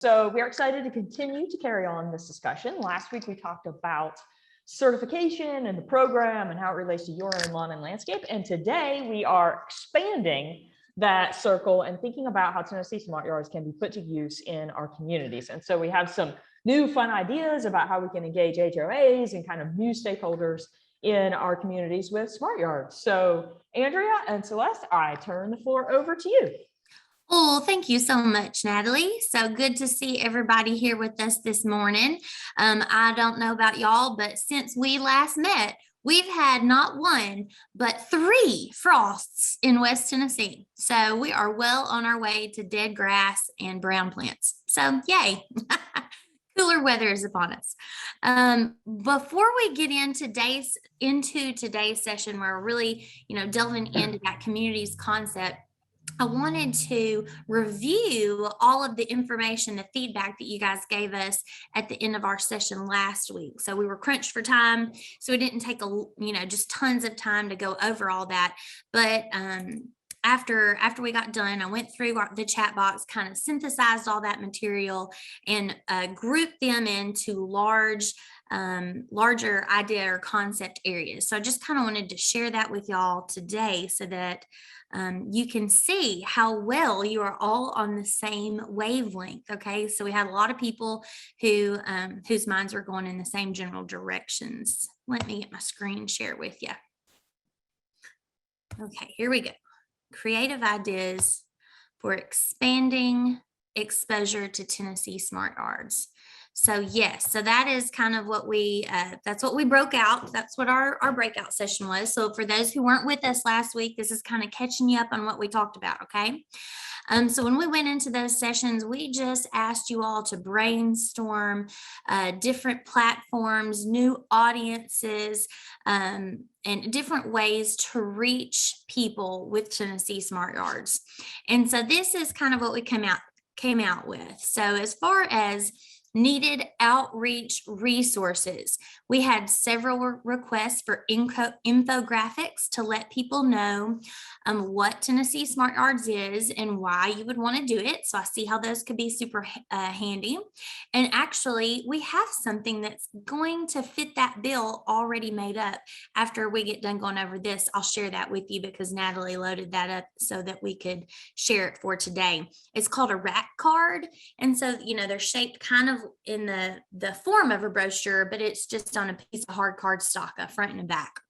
So we're excited to continue to carry on this discussion. Last week we talked about certification and the program and how it relates to your own lawn and landscape. And today we are expanding that circle and thinking about how Tennessee Smart Yards can be put to use in our communities. And so we have some new fun ideas about how we can engage HOAs and kind of new stakeholders in our communities with smart yards. So Andrea and Celeste, I turn the floor over to you. Oh, thank you so much, Natalie. So good to see everybody here with us this morning. I don't know about y'all, but since we last met, we've had not one, but 3 frosts in West Tennessee. So we are well on our way to dead grass and brown plants. So yay. Cooler weather is upon us. Before we get into today's session, where we're really, delving into that communities concept, I wanted to review all of the information, the feedback that you guys gave us at the end of our session last week. So we were crunched for time, so it didn't take just tons of time to go over all that. But after we got done, I went through the chat box, kind of synthesized all that material and grouped them into larger idea or concept areas. So I just kind of wanted to share that with y'all today so that you can see how well you are all on the same wavelength. Okay, so we had a lot of people whose minds were going in the same general directions. Let me get my screen share with you. Okay, here we go. Creative ideas for expanding exposure to Tennessee Smart Yards. So yes, so that is kind of what that's what we broke out. That's what our breakout session was. So for those who weren't with us last week, this is kind of catching you up on what we talked about, okay? So when we went into those sessions, we just asked you all to brainstorm different platforms, new audiences, and different ways to reach people with Tennessee Smart Yards. And so this is kind of what we came out with. So as far as needed outreach resources, we had several requests for infographics to let people know what Tennessee Smart Yards is and why you would want to do it. So I see how those could be super handy. And actually, we have something that's going to fit that bill already made up. After we get done going over this, I'll share that with you because Natalie loaded that up so that we could share it for today. It's called a rack card. And so, they're shaped kind of in the form of a brochure, but it's just on a piece of hard cardstock, front and back.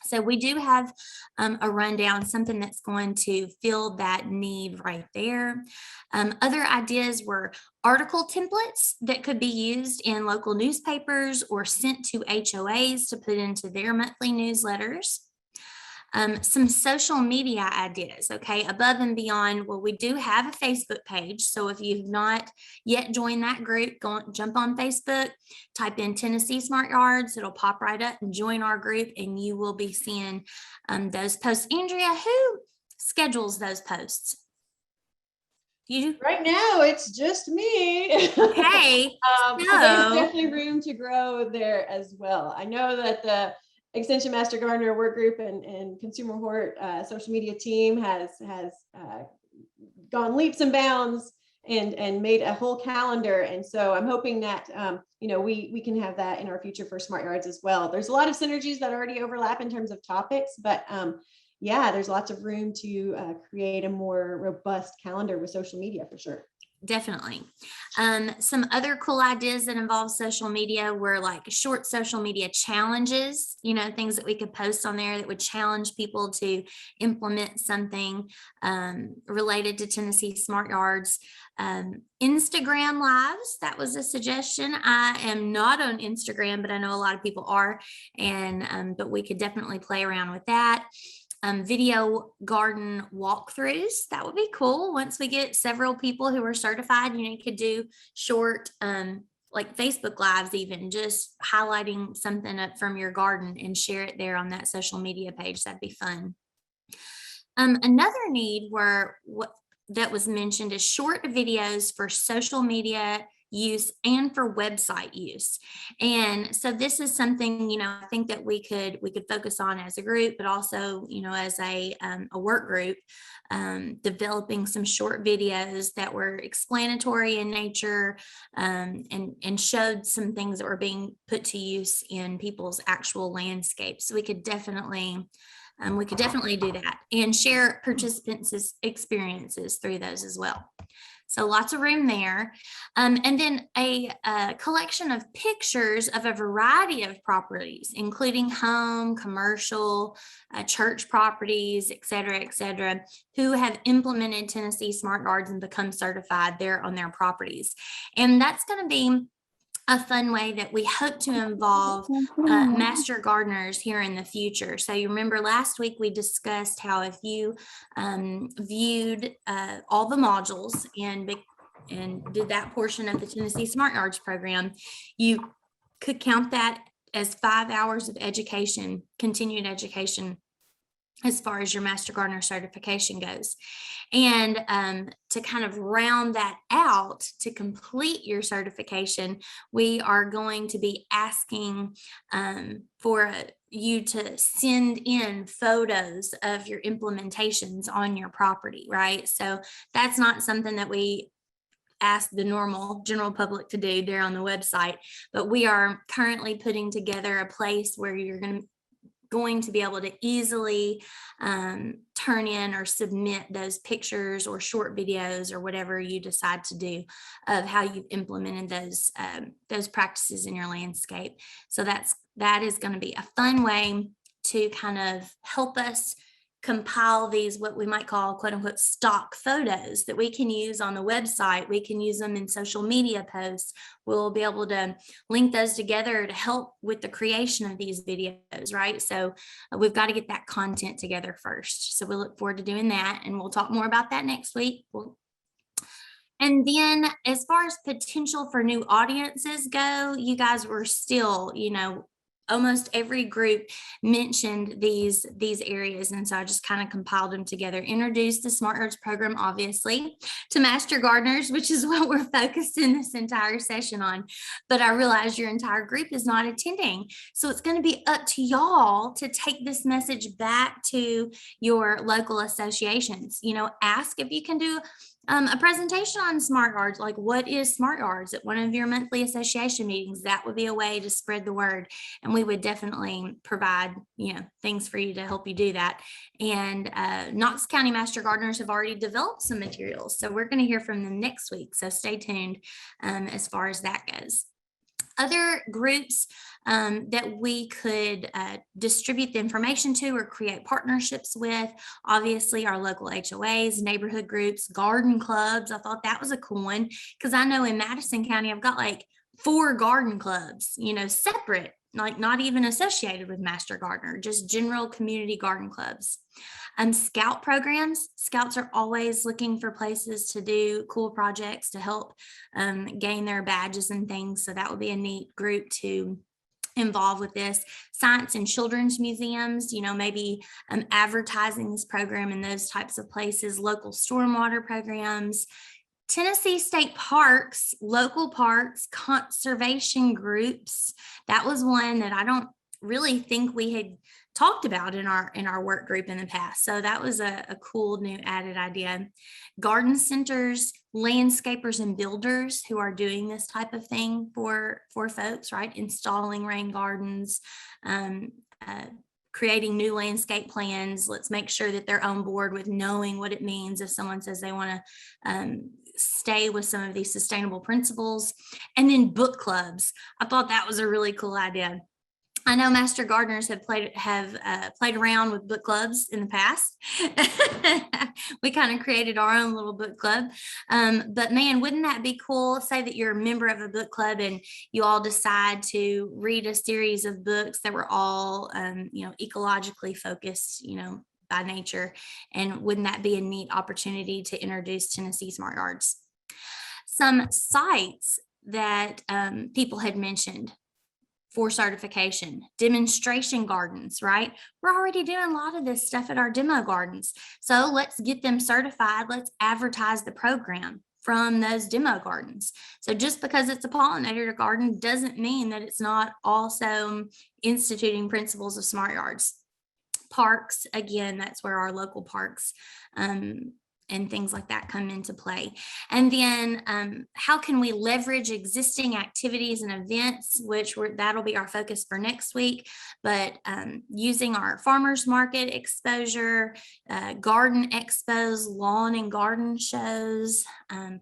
So we do have a rundown, something that's going to fill that need right there. Other ideas were article templates that could be used in local newspapers or sent to HOAs to put into their monthly newsletters. Some social media ideas, okay, above and beyond. Well, we do have a Facebook page. So if you've not yet joined that group, jump on Facebook, type in Tennessee Smart Yards. It'll pop right up and join our group and you will be seeing those posts. Andrea, who schedules those posts? You? Right now, it's just me. Okay. There's definitely room to grow there as well. I know that the Extension Master Gardener work group and Consumer Hort social media team has gone leaps and bounds and made a whole calendar. And so I'm hoping that we can have that in our future for Smart Yards as well. There's a lot of synergies that already overlap in terms of topics, but there's lots of room to create a more robust calendar with social media for sure. Definitely. Some other cool ideas that involve social media were like short social media challenges, things that we could post on there that would challenge people to implement something related to Tennessee Smart Yards. Instagram lives, that was a suggestion. I am not on Instagram, but I know a lot of people are, but we could definitely play around with that. Video garden walkthroughs, that would be cool. Once we get several people who are certified, you could do short like Facebook lives, even just highlighting something up from your garden and share it there on that social media page. That'd be fun. Another need that was mentioned is short videos for social media use and for website use. And so this is something, I think that we could focus on as a group, but also, as a work group, developing some short videos that were explanatory in nature, and showed some things that were being put to use in people's actual landscapes. So we could definitely do that and share participants' experiences through those as well. So lots of room there. And then a collection of pictures of a variety of properties, including home, commercial, church properties, et cetera, who have implemented TNSY Smart Guards and become certified there on their properties. And that's going to be a fun way that we hope to involve master gardeners here in the future. So you remember last week we discussed how if you viewed all the modules and did that portion of the TNSY Smart Yards program, you could count that as 5 hours of education, continued education, as far as your Master Gardener certification goes. And to kind of round that out, to complete your certification, we are going to be asking for you to send in photos of your implementations on your property, right? So that's not something that we ask the normal general public to do there on the website, but we are currently putting together a place where you're going to be able to easily turn in or submit those pictures or short videos or whatever you decide to do of how you've implemented those practices in your landscape. So that is going to be a fun way to kind of help us compile these, what we might call quote unquote stock photos that we can use on the website. We can use them in social media posts. We'll be able to link those together to help with the creation of these videos, right? So we've got to get that content together first. So we look forward to doing that, and we'll talk more about that next week. And then as far as potential for new audiences go, you guys were still, almost every group mentioned these areas. And so I just kind of compiled them together. Introduced the Smart Yards program, obviously, to Master Gardeners, which is what we're focused in this entire session on. But I realize your entire group is not attending. So it's going to be up to y'all to take this message back to your local associations. Ask if you can do a presentation on Smart Yards, like what is Smart Yards at one of your monthly association meetings. That would be a way to spread the word. And we would definitely provide, things for you to help you do that. And Knox County Master Gardeners have already developed some materials. So we're going to hear from them next week. So stay tuned as far as that goes. Other groups that we could distribute the information to or create partnerships with, obviously our local HOAs, neighborhood groups, garden clubs. I thought that was a cool one because I know in Madison County, I've got like 4 garden clubs, separate, like not even associated with Master Gardener, just general community garden clubs. Scout programs. Scouts are always looking for places to do cool projects to help gain their badges and things. So that would be a neat group to involve with this. Science and children's museums, maybe advertising this program in those types of places. Local stormwater programs. Tennessee state parks, local parks, conservation groups. That was one that I don't really think we had talked about in our work group in the past. So that was a cool new added idea. Garden centers, landscapers and builders who are doing this type of thing for folks, right? Installing rain gardens, creating new landscape plans. Let's make sure that they're on board with knowing what it means if someone says they want to stay with some of these sustainable principles. And then book clubs. I thought that was a really cool idea. I know Master Gardeners have played around with book clubs in the past. We kind of created our own little book club. But man, wouldn't that be cool? Say that you're a member of a book club and you all decide to read a series of books that were all, ecologically focused, by nature. And wouldn't that be a neat opportunity to introduce TNSY Smart Yards? Some sites that people had mentioned for certification, demonstration gardens, right? We're already doing a lot of this stuff at our demo gardens. So let's get them certified. Let's advertise the program from those demo gardens. So just because it's a pollinator garden doesn't mean that it's not also instituting principles of smart yards. Parks, again, that's where our local parks and things like that come into play. And then how can we leverage existing activities and events, that'll be our focus for next week, but using our farmers market exposure, garden expos, lawn and garden shows,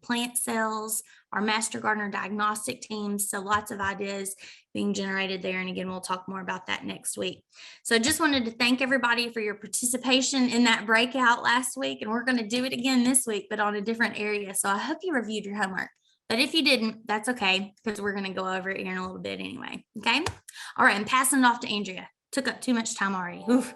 plant sales, our master gardener diagnostic teams. So lots of ideas being generated there. And again, we'll talk more about that next week. So I just wanted to thank everybody for your participation in that breakout last week. And we're going to do it again this week, but on a different area. So I hope you reviewed your homework. But if you didn't, that's okay, because we're going to go over it here in a little bit anyway. Okay. All right. I'm passing it off to Andrea. Took up too much time already. Oof.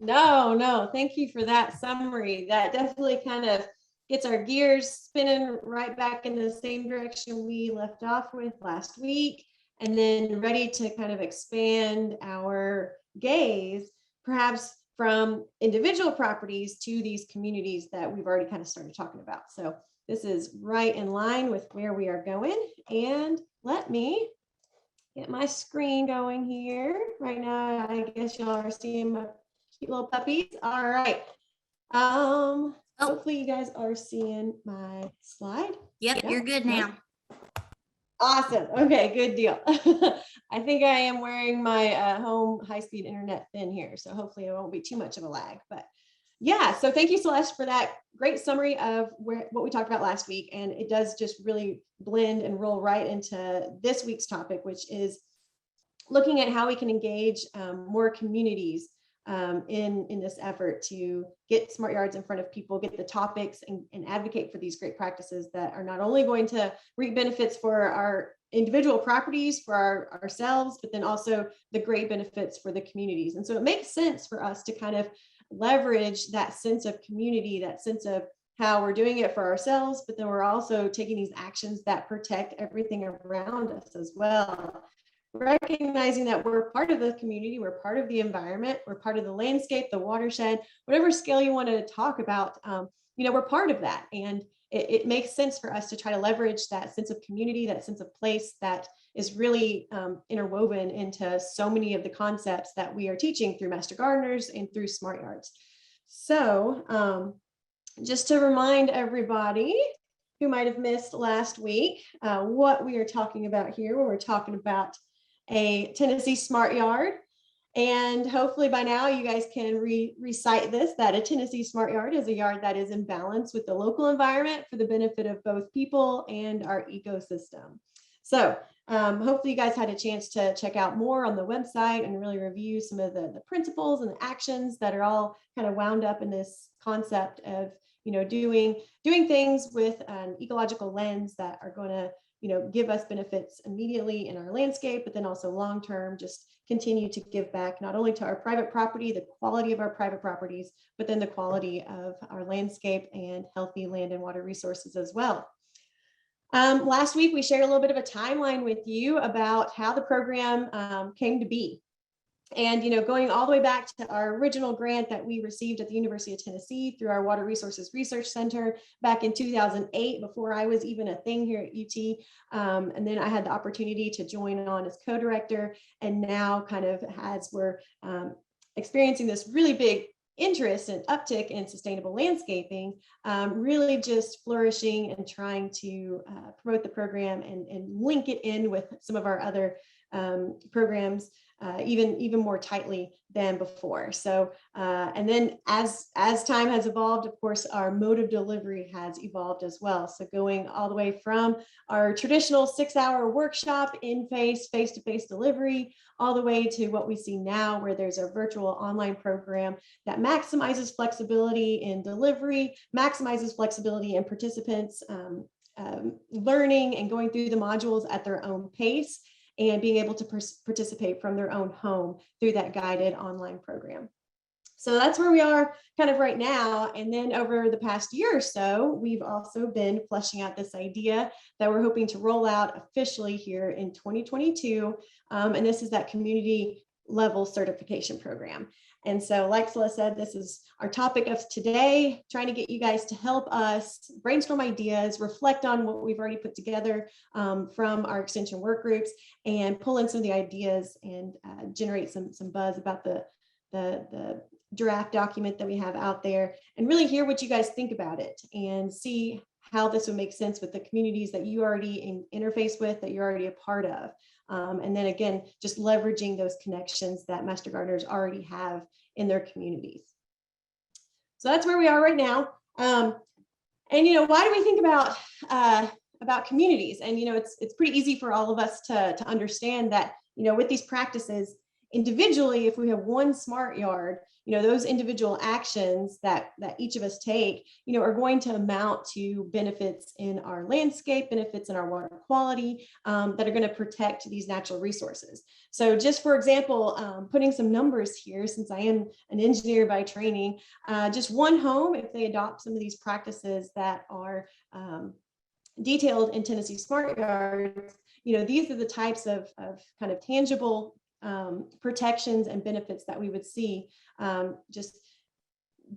No, thank you for that summary. That definitely kind of gets our gears spinning right back in the same direction we left off with last week, and then ready to kind of expand our gaze, perhaps from individual properties to these communities that we've already kind of started talking about. So this is right in line with where we are going. And let me get my screen going here. Right now, I guess y'all are seeing my cute little puppies. All right. Hopefully you guys are seeing my slide. Yep, you're good now. Awesome. Okay, good deal. I think I am wearing my home high-speed internet thin here, so hopefully it won't be too much of a lag. But yeah, so thank you, Celeste, for that great summary of what we talked about last week. And it does just really blend and roll right into this week's topic, which is looking at how we can engage more communities in this effort to get smart yards in front of people, get the topics, and advocate for these great practices that are not only going to reap benefits for our individual properties, for ourselves, but then also the great benefits for the communities. And so it makes sense for us to kind of leverage that sense of community, that sense of how we're doing it for ourselves, but then we're also taking these actions that protect everything around us as well. Recognizing that we're part of the community, we're part of the environment, we're part of the landscape, the watershed, whatever scale you want to talk about, we're part of that. And it makes sense for us to try to leverage that sense of community, that sense of place that is really interwoven into so many of the concepts that we are teaching through Master Gardeners and through Smart Yards. So just to remind everybody who might have missed last week, what we are talking about here, when we're talking about a TNSY Smart Yard. And hopefully by now you guys can recite this, that a TNSY Smart Yard is a yard that is in balance with the local environment for the benefit of both people and our ecosystem. So hopefully you guys had a chance to check out more on the website and really review some of the principles and the actions that are all kind of wound up in this concept of, doing things with an ecological lens that are going to give us benefits immediately in our landscape, but then also long-term, just continue to give back not only to our private property, the quality of our private properties, but then the quality of our landscape and healthy land and water resources as well. Last week, we shared a little bit of a timeline with you about how the program came to be. And, going all the way back to our original grant that we received at the University of Tennessee through our Water Resources Research Center back in 2008, before I was even a thing here at UT. And then I had the opportunity to join on as co-director. And now kind of as we're experiencing this really big interest and uptick in sustainable landscaping, really just flourishing and trying to promote the program and link it in with some of our other programs even more tightly than before. So, and then as time has evolved, of course, our mode of delivery has evolved as well. So going all the way from our traditional 6-hour workshop face-to-face delivery, all the way to what we see now, where there's a virtual online program that maximizes flexibility in delivery, maximizes flexibility in participants learning and going through the modules at their own pace, and being able to participate from their own home through that guided online program. So that's where we are kind of right now. And then over the past year or so, we've also been fleshing out this idea that we're hoping to roll out officially here in 2022. And this is that community level certification program. And so, like Celeste said, this is our topic of today, trying to get you guys to help us brainstorm ideas, reflect on what we've already put together from our extension work groups, and pull in some of the ideas and generate some buzz about the draft document that we have out there, and really hear what you guys think about it and see how this would make sense with the communities that you already interface with, that you're already a part of. And then again, just leveraging those connections that Master Gardeners already have in their communities. So that's where we are right now. And why do we think about communities? And it's pretty easy for all of us to understand that with these practices individually, if we have one smart yard, those individual actions that each of us take, are going to amount to benefits in our landscape, benefits in our water quality, that are going to protect these natural resources. So just for example, putting some numbers here, since I am an engineer by training, just one home, if they adopt some of these practices that are detailed in TNSY Smart Yards, these are the types of kind of tangible protections and benefits that we would see, just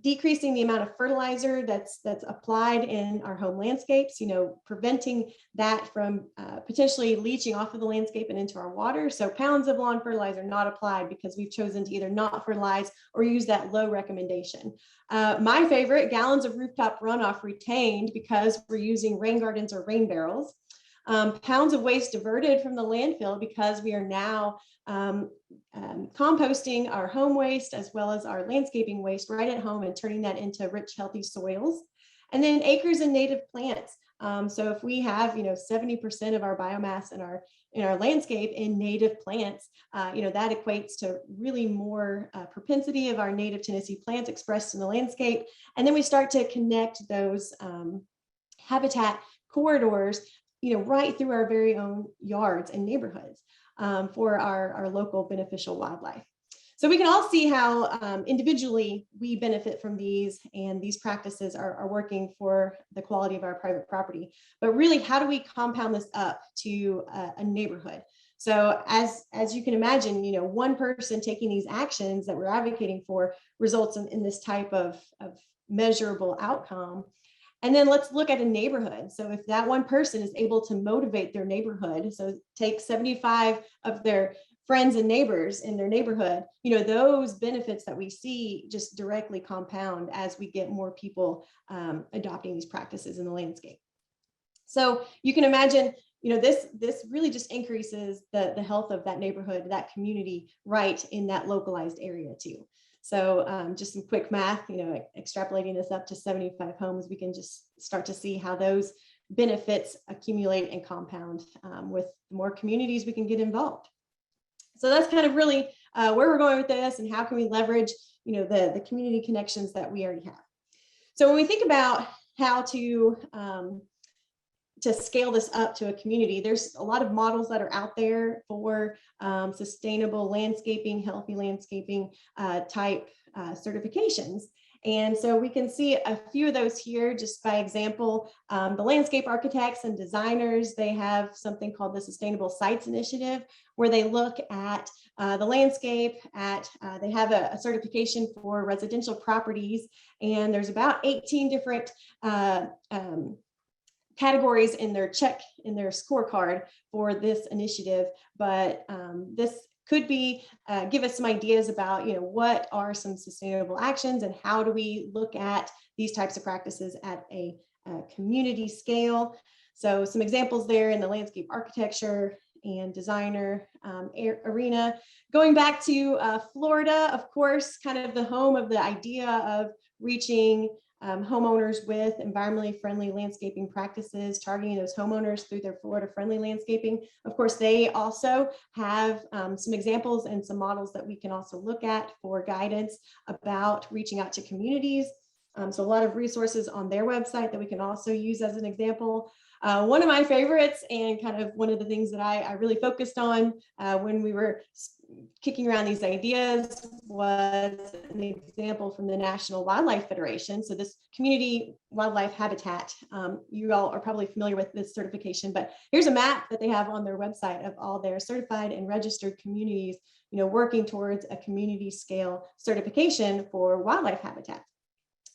decreasing the amount of fertilizer that's applied in our home landscapes, preventing that from potentially leaching off of the landscape and into our water. So pounds of lawn fertilizer not applied because we've chosen to either not fertilize or use that low recommendation. My favorite, gallons of rooftop runoff retained because we're using rain gardens or rain barrels. Pounds of waste diverted from the landfill because we are now composting our home waste as well as our landscaping waste right at home and turning that into rich, healthy soils. And then acres and native plants. So if we have, 70% of our biomass in our landscape in native plants, that equates to really more propensity of our native TNSY plants expressed in the landscape. And then we start to connect those habitat corridors right through our very own yards and neighborhoods for our local beneficial wildlife. So we can all see how individually we benefit from these, and these practices are working for the quality of our private property. But really, how do we compound this up to a neighborhood? So as you can imagine, one person taking these actions that we're advocating for results in this type of measurable outcome. And then let's look at a neighborhood. So if that one person is able to motivate their neighborhood, so take 75 of their friends and neighbors in their neighborhood, those benefits that we see just directly compound as we get more people adopting these practices in the landscape. So you can imagine, this really just increases the health of that neighborhood, that community right in that localized area too. So just some quick math, extrapolating this up to 75 homes, we can just start to see how those benefits accumulate and compound with more communities we can get involved. So that's kind of really where we're going with this, and how can we leverage, the community connections that we already have. So when we think about how to scale this up to a community, there's a lot of models that are out there for sustainable landscaping, healthy landscaping type certifications. And so we can see a few of those here just by example. The landscape architects and designers, they have something called the Sustainable Sites Initiative, where they look at the landscape they have a certification for residential properties, and there's about 18 different categories in their scorecard for this initiative. But this could be give us some ideas about what are some sustainable actions, and how do we look at these types of practices at a community scale. So some examples there in the landscape architecture and designer arena. Going back to Florida, of course, kind of the home of the idea of reaching homeowners with environmentally friendly landscaping practices, targeting those homeowners through their Florida friendly landscaping. Of course, they also have some examples and some models that we can also look at for guidance about reaching out to communities. So a lot of resources on their website that we can also use as an example. One of my favorites, and kind of one of the things that I really focused on when we were kicking around these ideas, was an example from the National Wildlife Federation. So this community wildlife habitat, you all are probably familiar with this certification, but here's a map that they have on their website of all their certified and registered communities, working towards a community scale certification for wildlife habitat.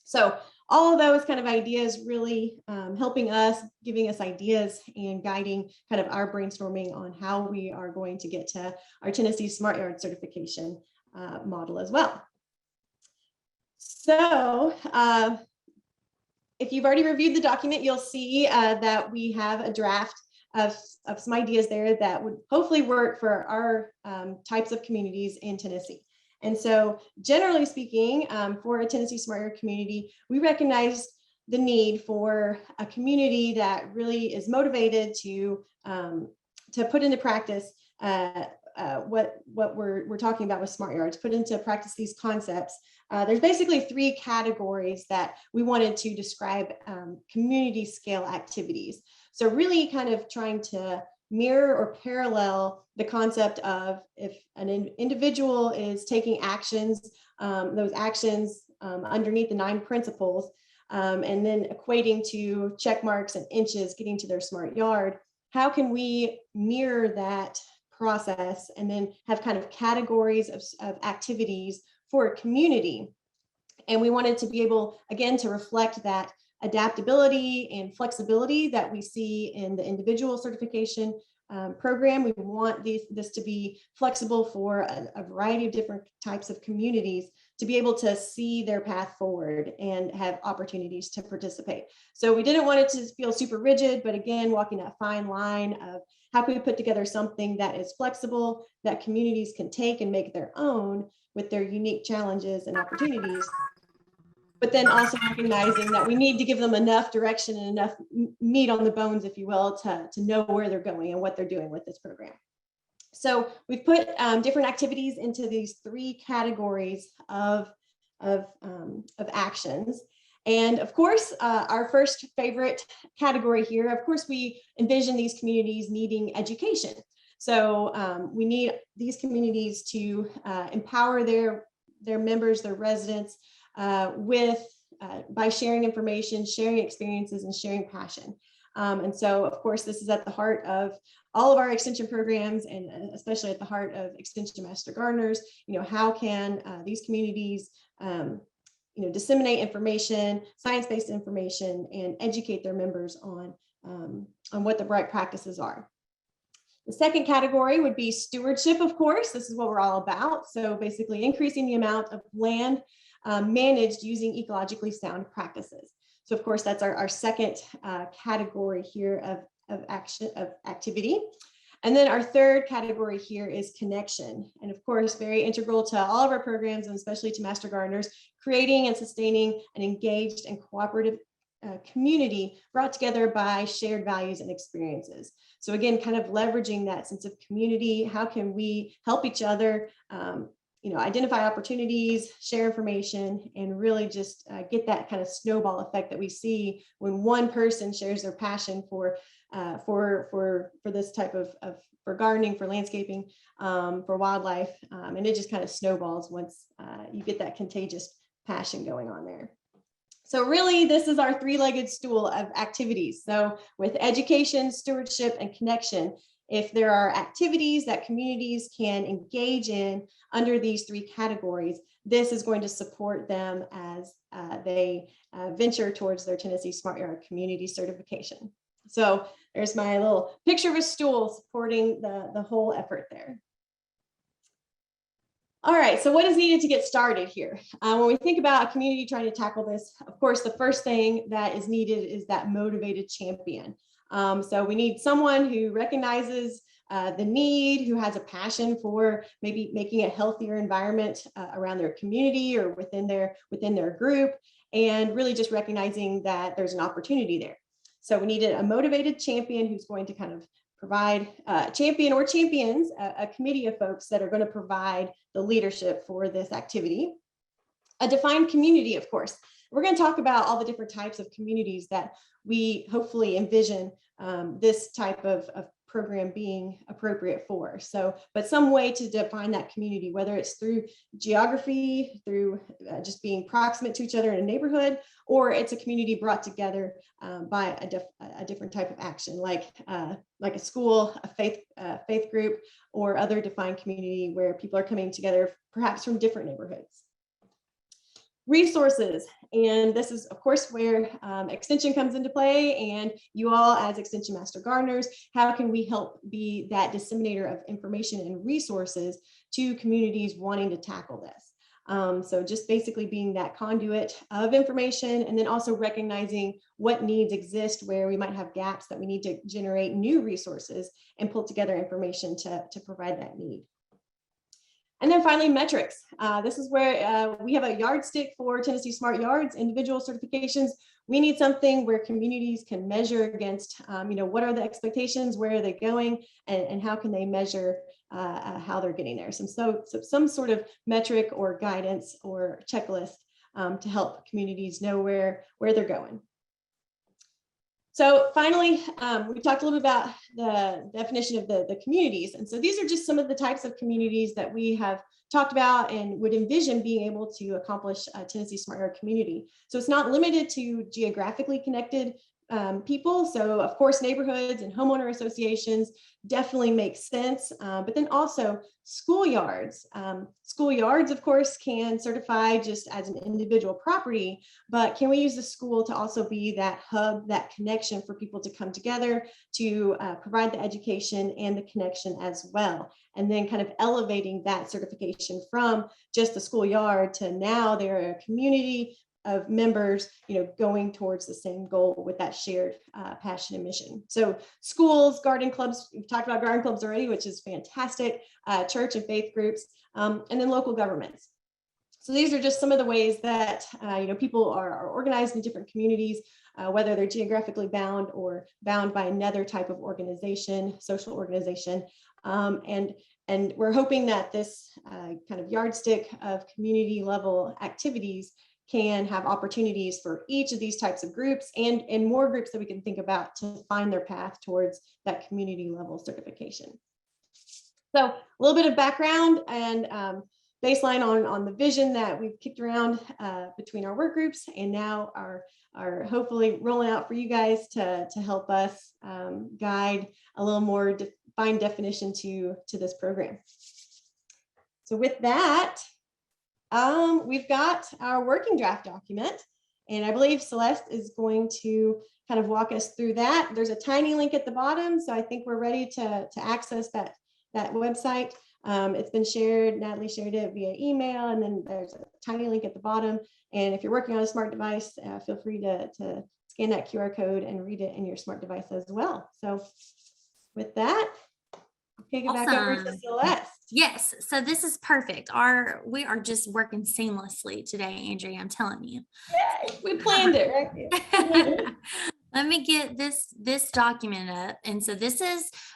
So all of those kind of ideas really helping us, giving us ideas and guiding kind of our brainstorming on how we are going to get to our Tennessee Smart Yard certification model as well. So if you've already reviewed the document, you'll see that we have a draft of some ideas there that would hopefully work for our types of communities in Tennessee. And so generally speaking, for a Tennessee Smart Yard community, we recognize the need for a community that really is motivated to put into practice what we're talking about with smart yards, put into practice these concepts. There's basically 3 categories that we wanted to describe community scale activities. So really kind of trying to mirror or parallel the concept of, if an individual is taking actions, those actions underneath the 9 principles, and then equating to check marks and inches getting to their smart yard, how can we mirror that process and then have kind of categories of activities for a community? And we wanted to be able, again, to reflect that adaptability and flexibility that we see in the individual certification program. We want this to be flexible for a variety of different types of communities to be able to see their path forward and have opportunities to participate. So we didn't want it to feel super rigid, but again, walking that fine line of how can we put together something that is flexible, that communities can take and make their own with their unique challenges and opportunities, but then also recognizing that we need to give them enough direction and enough meat on the bones, if you will, to know where they're going and what they're doing with this program. So we've put different activities into these 3 categories of actions. And of course, our first favorite category here, of course, we envision these communities needing education. So we need these communities to empower their members, their residents, by sharing information, sharing experiences, and sharing passion. And so, of course, this is at the heart of all of our extension programs, and especially at the heart of Extension Master Gardeners. How can these communities, disseminate information, science-based information, and educate their members on what the right practices are. The second category would be stewardship, of course. This is what we're all about. So basically increasing the amount of land managed using ecologically sound practices. So of course, that's our second category here of activity. And then our third category here is connection. And of course, very integral to all of our programs, and especially to Master Gardeners, creating and sustaining an engaged and cooperative community brought together by shared values and experiences. So again, kind of leveraging that sense of community. How can we help each other, identify opportunities, share information, and really just get that kind of snowball effect that we see when one person shares their passion for this type of for gardening, for landscaping, for wildlife, and it just kind of snowballs once you get that contagious passion going on there. So really, this is our 3-legged stool of activities. So with education, stewardship, and connection, if there are activities that communities can engage in under these 3 categories, this is going to support them as they venture towards their Tennessee Smart Yard Community Certification. So there's my little picture of a stool supporting the whole effort there. All right, so what is needed to get started here? When we think about a community trying to tackle this, of course, the first thing that is needed is that motivated champion. So we need someone who recognizes the need, who has a passion for maybe making a healthier environment around their community or within their group, and really just recognizing that there's an opportunity there. So we needed a motivated champion who's going to kind of provide champion or champions, a committee of folks that are going to provide the leadership for this activity. A defined community, of course. We're going to talk about all the different types of communities that we hopefully envision this type of program being appropriate for. So, but some way to define that community, whether it's through geography, through just being proximate to each other in a neighborhood, or it's a community brought together by a different type of action, like a school, a faith group, or other defined community where people are coming together, perhaps from different neighborhoods. Resources, and this is of course where extension comes into play, and you all as extension master gardeners, how can we help be that disseminator of information and resources to communities wanting to tackle this? So just basically being that conduit of information, and then also recognizing what needs exist where we might have gaps that we need to generate new resources and pull together information to provide that need. And then finally, metrics. This is where we have a yardstick for Tennessee Smart Yards, individual certifications. We need something where communities can measure against, what are the expectations, where are they going, and how can they measure how they're getting there. So some sort of metric or guidance or checklist to help communities know where they're going. So finally, we talked a little bit about the definition of the communities. And so these are just some of the types of communities that we have talked about and would envision being able to accomplish a Tennessee Smart Yard community. So it's not limited to geographically connected people. So of course, neighborhoods and homeowner associations definitely make sense, but then also school yards. School yards, of course, can certify just as an individual property, but can we use the school to also be that hub, that connection for people to come together to provide the education and the connection as well? And then kind of elevating that certification from just the schoolyard to now they're a community of members, going towards the same goal with that shared passion and mission. So schools, garden clubs, we've talked about garden clubs already, which is fantastic, church and faith groups, and then local governments. So these are just some of the ways that, people are organized in different communities, whether they're geographically bound or bound by another type of organization, social organization. And we're hoping that this kind of yardstick of community level activities can have opportunities for each of these types of groups and more groups that we can think about to find their path towards that community level certification. So a little bit of background and baseline on the vision that we've kicked around between our work groups, and now are hopefully rolling out for you guys to help us guide a little more defined definition to this program. So with that, we've got our working draft document, and I believe Celeste is going to kind of walk us through that. There's a tiny link at the bottom, so I think we're ready to access that website. It's been shared, Natalie shared it via email, and then there's a tiny link at the bottom. And if you're working on a smart device, feel free to scan that QR code and read it in your smart device as well. So with that, I'll kick it back over to Celeste. Yes, so this is perfect. We are just working seamlessly today, Andrea, I'm telling you. Yay, we planned it, right? Let me get this document up. And so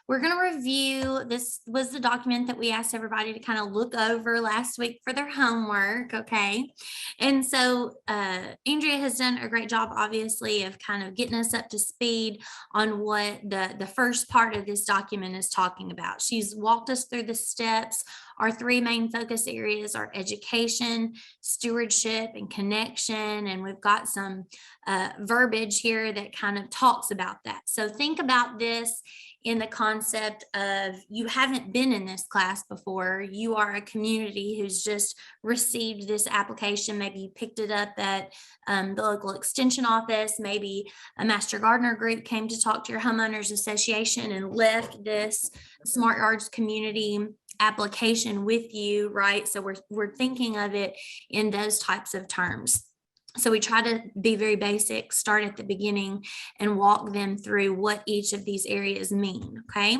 we're going to review, this was the document that we asked everybody to kind of look over last week for their homework. Okay. And so Andrea has done a great job, obviously, of kind of getting us up to speed on what the first part of this document is talking about. She's walked us through the steps. Our three main focus areas are education, stewardship, and connection. And we've got some verbiage here that kind of talks about that. So think about this in the concept of, you haven't been in this class before. You are a community who's just received this application. Maybe you picked it up at the local extension office. Maybe a Master Gardener group came to talk to your homeowners association and left this Smart Yards community application with you, right? So we're thinking of it in those types of terms. So we try to be very basic, start at the beginning and walk them through what each of these areas mean, okay?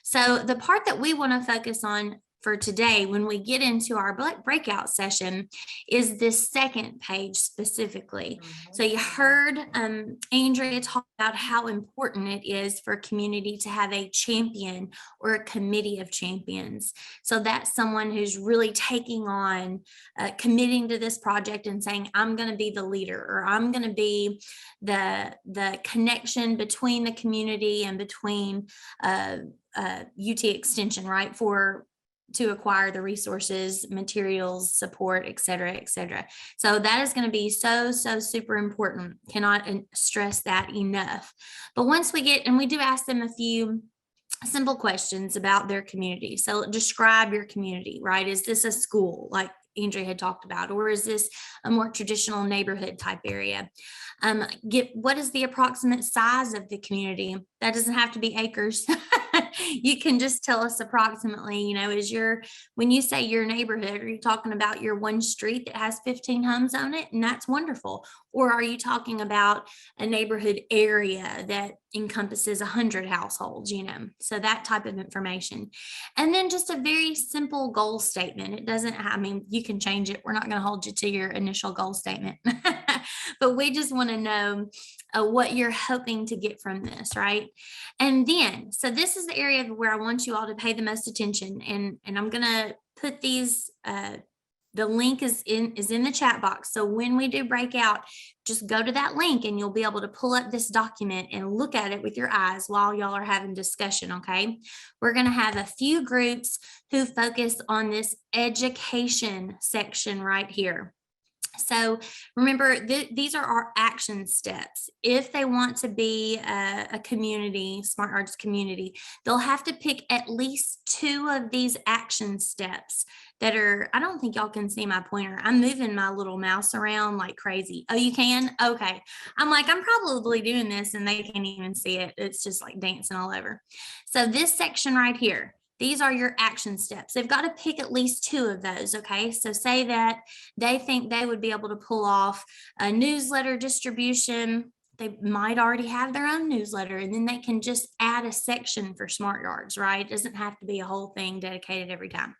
So the part that we want to focus on for today when we get into our breakout session is this second page specifically. So you heard Andrea talk about how important it is for a community to have a champion or a committee of champions. So that's someone who's really taking on, committing to this project and saying, I'm going to be the leader, or I'm going to be the connection between the community and between UT Extension, right? To acquire the resources, materials, support, et cetera, et cetera. So that is going to be so super important. Cannot stress that enough. But once we get, and we do ask them a few simple questions about their community. So describe your community, right? Is this a school like Andrea had talked about, or is this a more traditional neighborhood type area? What is the approximate size of the community? That doesn't have to be acres. You can just tell us approximately, when you say your neighborhood, are you talking about your one street that has 15 homes on it? And that's wonderful. Or are you talking about a neighborhood area that encompasses 100 households, so that type of information. And then just a very simple goal statement. It doesn't, you can change it. We're not going to hold you to your initial goal statement, but we just want to know what you're hoping to get from this, right? And then, so this is the area where I want you all to pay the most attention. And I'm going to put these, the link is in the chat box. So when we do breakout, just go to that link and you'll be able to pull up this document and look at it with your eyes while y'all are having discussion, okay? We're going to have a few groups who focus on this education section right here. So remember, these are our action steps. If they want to be a community, Smart Arts community, they'll have to pick at least 2 of these action steps that are, I don't think y'all can see my pointer. I'm moving my little mouse around like crazy. Oh, you can? Okay. I'm probably doing this and they can't even see it. It's just like dancing all over. So this section right here, these are your action steps. They've got to pick at least 2 of those, okay? So say that they think they would be able to pull off a newsletter distribution. They might already have their own newsletter, and then they can just add a section for Smart Yards, right? It doesn't have to be a whole thing dedicated every time.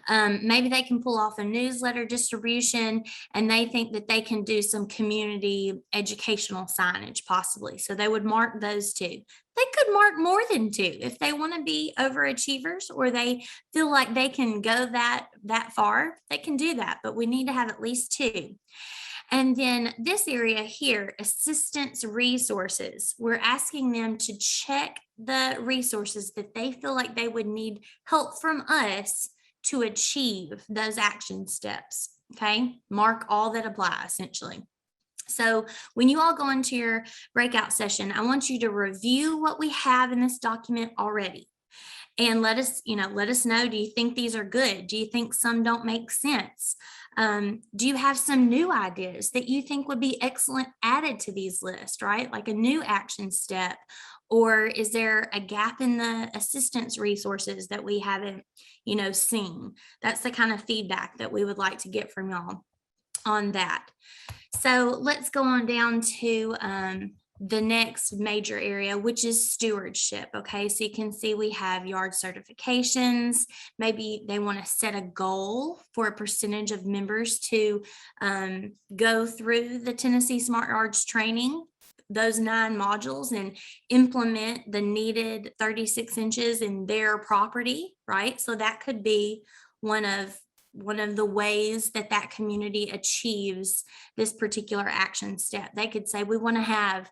Maybe they can pull off a newsletter distribution, and they think that they can do some community educational signage possibly. So they would mark those 2. They could mark more than 2 if they want to be overachievers, or they feel like they can go that far. They can do that, but we need to have at least 2. And then this area here, assistance resources, we're asking them to check the resources that they feel like they would need help from us to achieve those action steps. Okay, mark all that apply essentially. So when you all go into your breakout session, I want you to review what we have in this document already. And let us know, do you think these are good? Do you think some don't make sense? Do you have some new ideas that you think would be excellent added to these lists, right? Like a new action step, or is there a gap in the assistance resources that we haven't, seen? That's the kind of feedback that we would like to get from y'all on that. So let's go on down to the next major area, which is stewardship. Okay, so you can see we have yard certifications. Maybe they want to set a goal for a percentage of members to go through the TNSY Smart Yards training, those 9 modules, and implement the needed 36 inches in their property, right? So that could be one of the ways that community achieves this particular action step. They could say, we want to have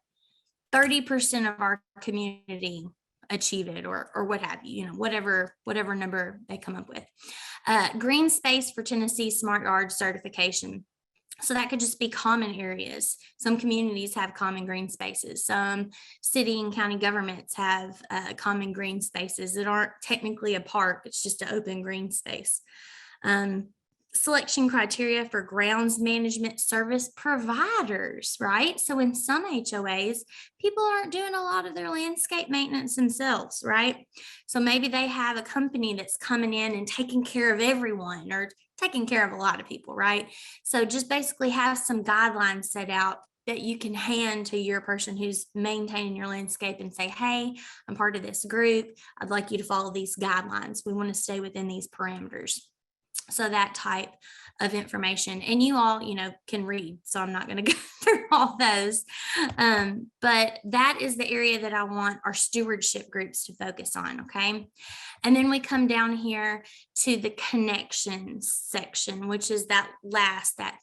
30% of our community achieve it, or what have you, whatever number they come up with. Green space for TNSY Smart Yard certification. So that could just be common areas. Some communities have common green spaces. Some city and county governments have common green spaces that aren't technically a park. It's just an open green space. Selection criteria for grounds management service providers, right? So in some HOAs, people aren't doing a lot of their landscape maintenance themselves, right? So maybe they have a company that's coming in and taking care of everyone, or taking care of a lot of people, right? So just basically have some guidelines set out that you can hand to your person who's maintaining your landscape and say, hey, I'm part of this group. I'd like you to follow these guidelines. We want to stay within these parameters. So that type of information, and you all, can read, so I'm not going to go through all those. But that is the area that I want our stewardship groups to focus on. Okay. And then we come down here to the connections section, which is that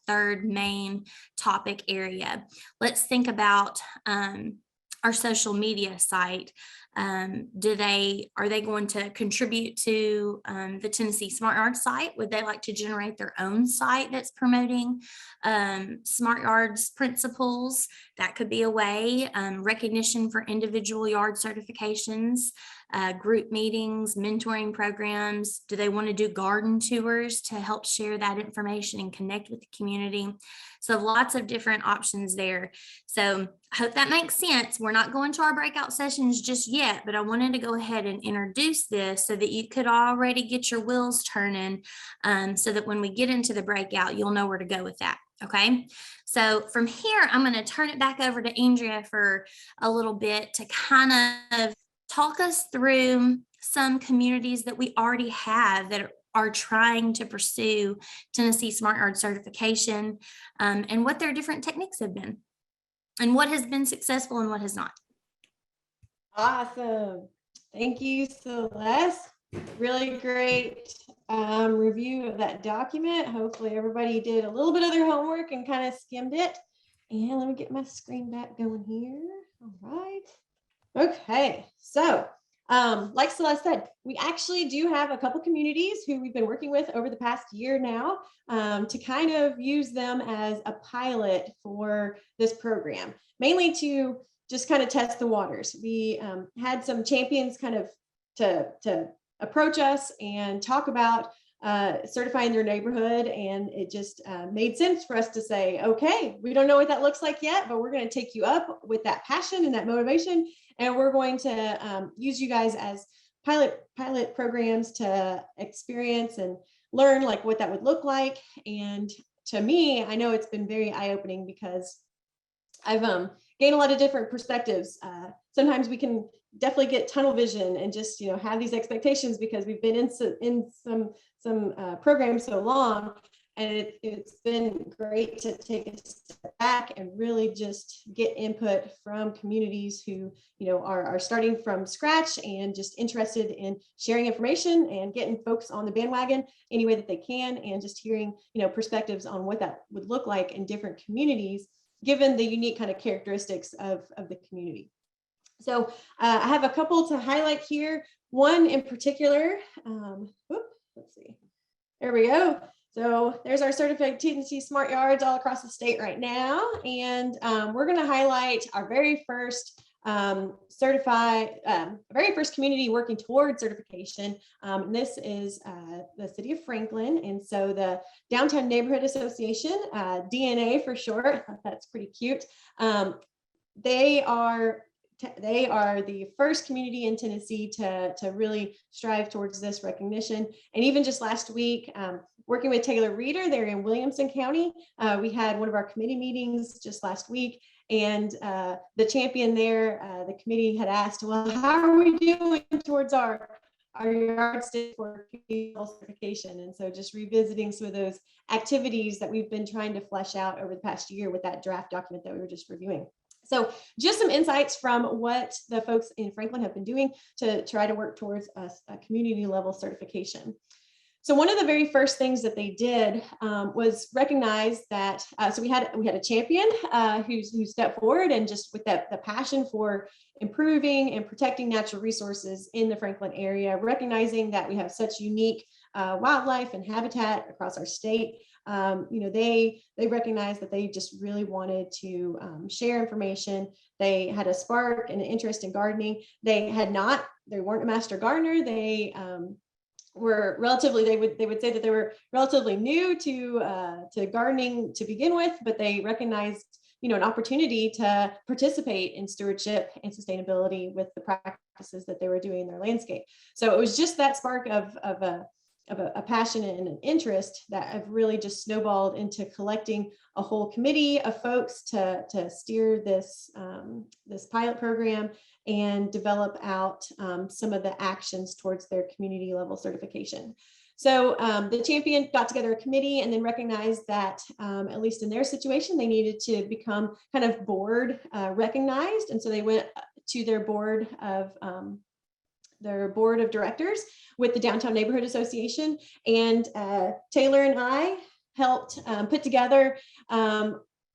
third main topic area. Let's think about our social media site. Are they going to contribute to the Tennessee Smart Yard site? Would they like to generate their own site that's promoting Smart Yards principles? That could be a way. Recognition for individual yard certifications, group meetings, mentoring programs. Do they want to do garden tours to help share that information and connect with the community? So lots of different options there. So I hope that makes sense. We're not going to our breakout sessions just yet, but I wanted to go ahead and introduce this so that you could already get your wheels turning, so that when we get into the breakout, you'll know where to go with that. Okay. So from here, I'm going to turn it back over to Andrea for a little bit to kind of talk us through some communities that we already have that are trying to pursue Tennessee Smart Yard certification, and what their different techniques have been and what has been successful and what has not. Awesome. Thank you, Celeste. Really great review of that document. Hopefully everybody did a little bit of their homework and kind of skimmed it. And let me get my screen back going here. All right. Okay. So like Celeste said, we actually do have a couple communities who we've been working with over the past year now, to kind of use them as a pilot for this program, mainly to just kind of test the waters. We had some champions kind of to approach us and talk about certifying their neighborhood, and it just made sense for us to say, okay, we don't know what that looks like yet, but we're going to take you up with that passion and that motivation, and we're going to use you guys as pilot programs to experience and learn like what that would look like. And to me, I know it's been very eye-opening because I've gained a lot of different perspectives. Sometimes we can definitely get tunnel vision and just have these expectations because we've been in some programs so long, and it's been great to take a step back and really just get input from communities who are starting from scratch and just interested in sharing information and getting folks on the bandwagon any way that they can, and just hearing perspectives on what that would look like in different communities given the unique kind of characteristics of the community. So I have a couple to highlight here. One in particular, let's see, there we go. So there's our certified TNSY Smart Yards all across the state right now. And we're going to highlight our very first community working toward certification. This is the city of Franklin. And so the Downtown Neighborhood Association, DNA for short, that's pretty cute. They are the first community in Tennessee to really strive towards this recognition. And even just last week, working with Taylor Reeder, they're in Williamson County. We had one of our committee meetings just last week, and the champion there, the committee had asked, well, how are we doing towards our yardstick for certification? And so just revisiting some of those activities that we've been trying to flesh out over the past year with that draft document that we were just reviewing. So just some insights from what the folks in Franklin have been doing to try to work towards a community level certification. So one of the very first things that they did was recognize that, so we had a champion who stepped forward, and just with the passion for improving and protecting natural resources in the Franklin area, recognizing that we have such unique wildlife and habitat across our state. They recognized that they just really wanted to share information. They had a spark and an interest in gardening. They weren't a master gardener. They were relatively, they would say that they were relatively new to gardening to begin with, but they recognized an opportunity to participate in stewardship and sustainability with the practices that they were doing in their landscape. So it was just that spark of a passion and an interest that have really just snowballed into collecting a whole committee of folks to steer this this pilot program and develop out some of the actions towards their community level certification. So the champion got together a committee and then recognized that, at least in their situation, they needed to become kind of board recognized. And so they went to their board of directors with the Downtown Neighborhood Association. And Taylor and I helped put together,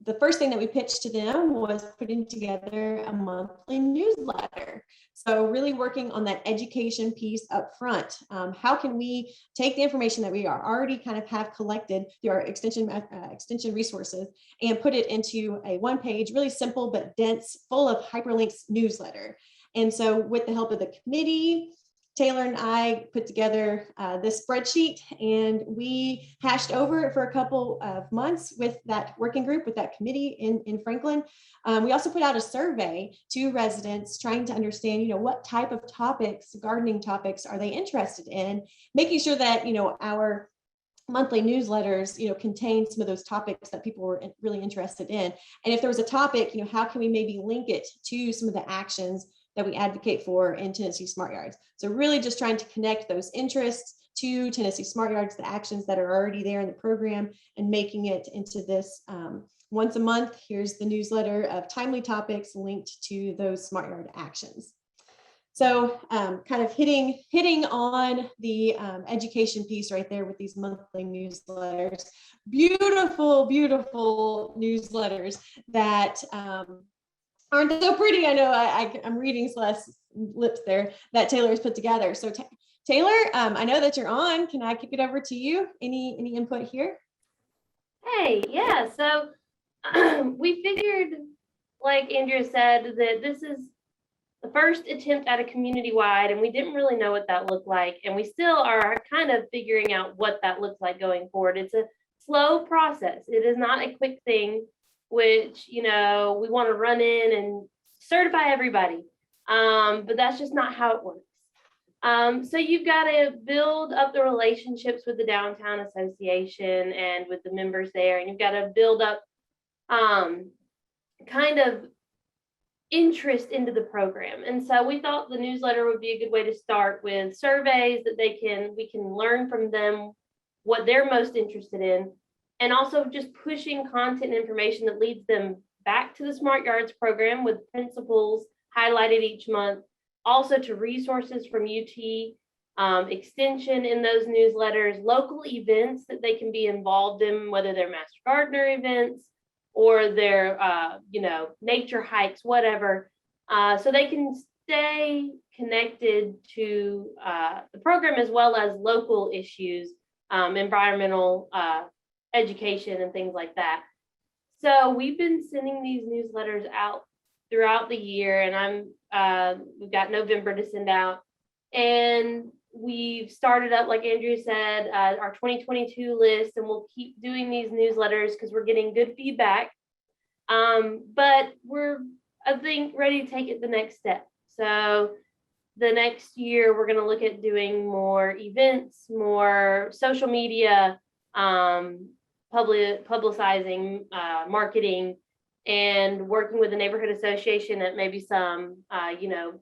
the first thing that we pitched to them was putting together a monthly newsletter. So really working on that education piece up front. How can we take the information that we are already kind of have collected through our extension resources and put it into a one-page, really simple but dense, full of hyperlinks newsletter. And so with the help of the committee, Taylor and I put together this spreadsheet, and we hashed over it for a couple of months with that working group, with that committee in Franklin. We also put out a survey to residents trying to understand, what type of topics, gardening topics, are they interested in, making sure that, our monthly newsletters, contain some of those topics that people were really interested in. And if there was a topic, how can we maybe link it to some of the actions that we advocate for in Tennessee Smart Yards? So really just trying to connect those interests to Tennessee Smart Yards, the actions that are already there in the program, and making it into this once a month. Here's the newsletter of timely topics linked to those Smart Yard actions. So kind of hitting on the education piece right there with these monthly newsletters. Beautiful, beautiful newsletters that aren't so pretty. I know I'm reading Celeste's lips there that Taylor has put together. So Taylor, I know that you're on. Can I kick it over to you? Any input here? Hey, yeah. So we figured, like Andrea said, that this is the first attempt at a community-wide, and we didn't really know what that looked like. And we still are kind of figuring out what that looks like going forward. It's a slow process. It is not a quick thing, which, we want to run in and certify everybody. But that's just not how it works. So you've got to build up the relationships with the Downtown Association and with the members there. And you've got to build up kind of interest into the program. And so we thought the newsletter would be a good way to start, with surveys that we can learn from them what they're most interested in, and also just pushing content and information that leads them back to the Smart Yards program with principles highlighted each month, also to resources from UT Extension in those newsletters, local events that they can be involved in, whether they're Master Gardener events or their nature hikes, whatever, so they can stay connected to the program, as well as local issues, environmental education and things like that. So we've been sending these newsletters out throughout the year, and we've got November to send out, and we've started up, like Andrea said, our 2022 list, and we'll keep doing these newsletters because we're getting good feedback. But we're, I think, ready to take it the next step. So the next year, we're going to look at doing more events, more social media, publicizing, marketing, and working with the neighborhood association at maybe some,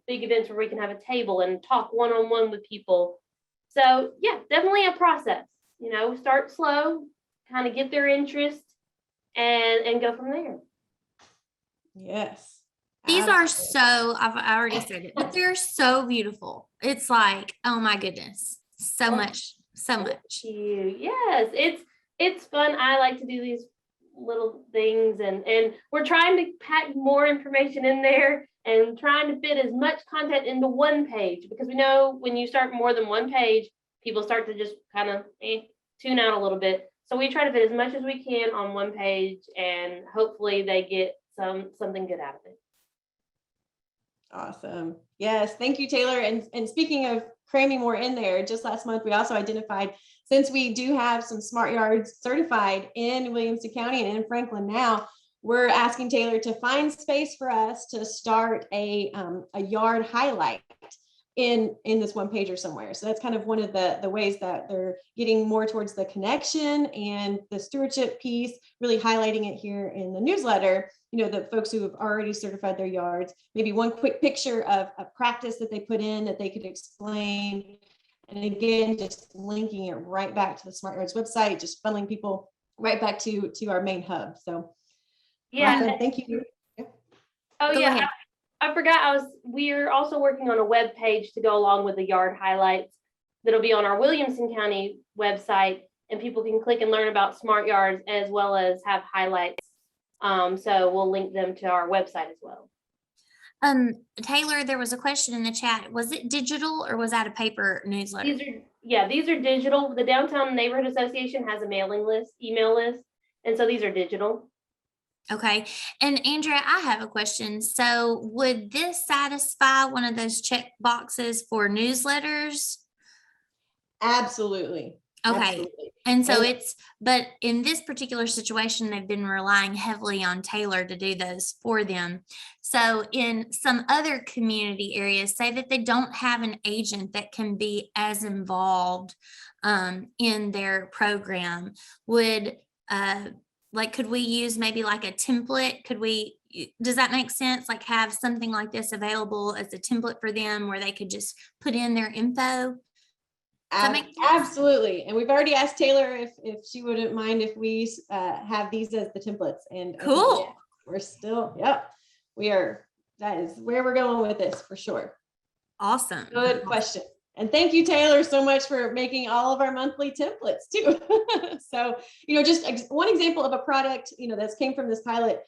big events where we can have a table and talk one-on-one with people. So yeah, definitely a process, start slow, kind of get their interest, and go from there. Yes. These are so, I already said it, but they're so beautiful. It's like, oh my goodness, so much. Thank you. Yes, it's fun. I like to do these little things, and we're trying to pack more information in there and trying to fit as much content into one page, because we know when you start more than one page, people start to just kind of tune out a little bit. So we try to fit as much as we can on one page, and hopefully they get something good out of it. Awesome. Yes. Thank you, Taylor. And speaking of cramming more in there, just last month, we also identified, since we do have some Smart Yards certified in Williamson County and in Franklin now, we're asking Taylor to find space for us to start a yard highlight in this one pager somewhere. So that's kind of one of the ways that they're getting more towards the connection and the stewardship piece, really highlighting it here in the newsletter. You know, the folks who have already certified their yards, maybe one quick picture of a practice that they put in that they could explain. And again, just linking it right back to the Smart Yards website, just funneling people right back to our main hub. So Yeah. awesome. Thank you. Oh Go yeah. ahead. I forgot we're also working on a web page to go along with the yard highlights that'll be on our Williamson County website, and people can click and learn about smart yards as well as have highlights. So we'll link them to our website as well. Taylor, there was a question in the chat. Was it digital or was that a paper newsletter? These are digital. The Downtown Neighborhood Association has a email list, and so these are digital. Okay. And Andrea, I have a question. So would this satisfy one of those check boxes for newsletters? Absolutely. Okay. Absolutely. And so but in this particular situation, they've been relying heavily on Taylor to do those for them. So in some other community areas, say that they don't have an agent that can be as involved in their program, could we use maybe like a template? Does that make sense? Like have something like this available as a template for them where they could just put in their info? Absolutely. And we've already asked Taylor if she wouldn't mind if we have these as the templates. And cool. We're still, that is where we're going with this for sure. Awesome. Good question. And thank you, Taylor, so much for making all of our monthly templates too. So, just one example of a product, that's came from this pilot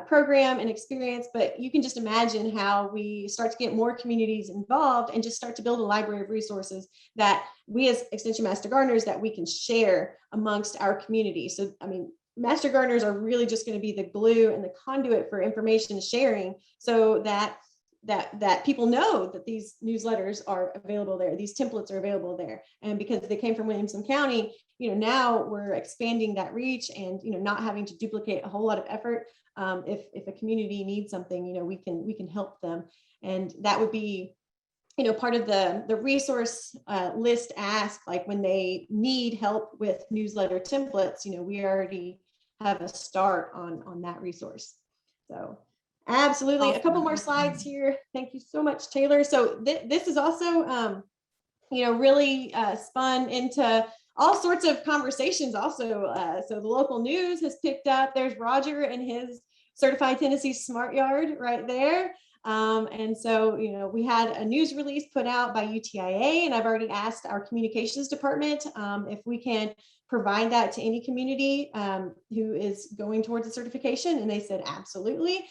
program and experience, but you can just imagine how we start to get more communities involved and just start to build a library of resources that we as Extension Master Gardeners that we can share amongst our community. So, Master Gardeners are really just going to be the glue and the conduit for information sharing so that people know that these newsletters are available there, these templates are available there. And because they came from Williamson County, now we're expanding that reach and, not having to duplicate a whole lot of effort. If a community needs something, we can help them. And that would be, part of the resource list ask, like when they need help with newsletter templates, we already have a start on that resource. So absolutely. Awesome. A couple more slides here. Thank you so much, Taylor. So this is also, really spun into all sorts of conversations also. So the local news has picked up, there's Roger and his certified Tennessee Smart Yard right there. And so, we had a news release put out by UTIA, and I've already asked our communications department if we can provide that to any community who is going towards a certification, and they said absolutely.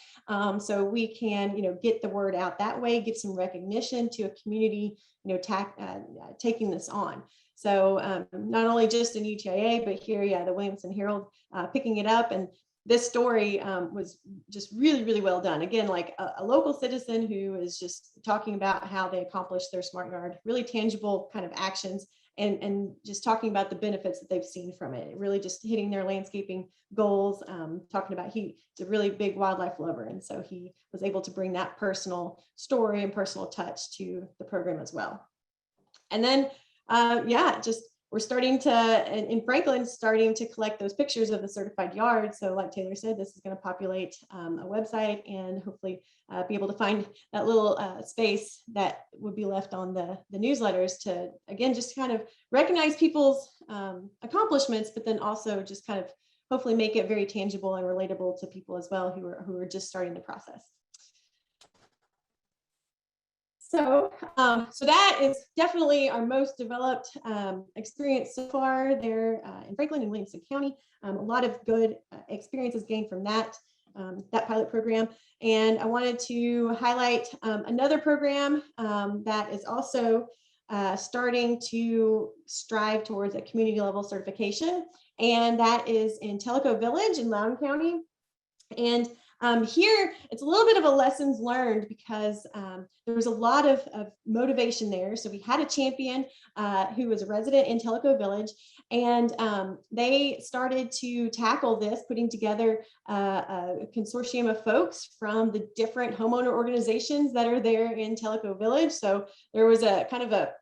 So we can, get the word out that way, give some recognition to a community, taking this on. So not only just in UTIA, but here, the Williamson Herald picking it up. And this story was just really, really well done. Again, like a local citizen who is just talking about how they accomplished their smart yard, really tangible kind of actions, and just talking about the benefits that they've seen from it, really just hitting their landscaping goals, talking about he's a really big wildlife lover. And so he was able to bring that personal story and personal touch to the program as well. And then, we're starting to, in Franklin, starting to collect those pictures of the certified yard. So like Taylor said, this is going to populate a website and hopefully be able to find that little space that would be left on the newsletters to, again, just kind of recognize people's accomplishments, but then also just kind of hopefully make it very tangible and relatable to people as well who are just starting the process. So that is definitely our most developed experience so far there in Franklin and Williamson County. A lot of good experiences gained from that pilot program. And I wanted to highlight another program that is also starting to strive towards a community level certification. And that is in Tellico Village in Loudoun County. And Here, it's a little bit of a lessons learned because there was a lot of motivation there. So we had a champion who was a resident in Tellico Village, and they started to tackle this, putting together a consortium of folks from the different homeowner organizations that are there in Tellico Village. So there was a kind of a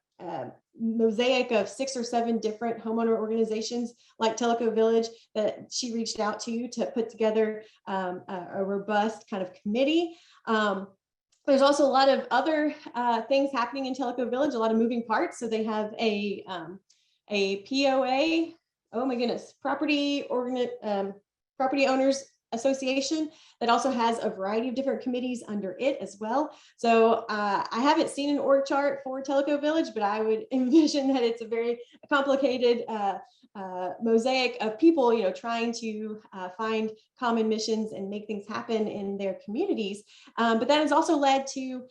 mosaic of 6 or 7 different homeowner organizations like Tellico Village that she reached out to put together a robust kind of committee. There's also a lot of other things happening in Tellico Village, a lot of moving parts. So they have a POA, oh my goodness, property owners association that also has a variety of different committees under it as well. So I haven't seen an org chart for Tellico Village, but I would envision that it's a very complicated mosaic of people, you know, trying to find common missions and make things happen in their communities. But that has also led to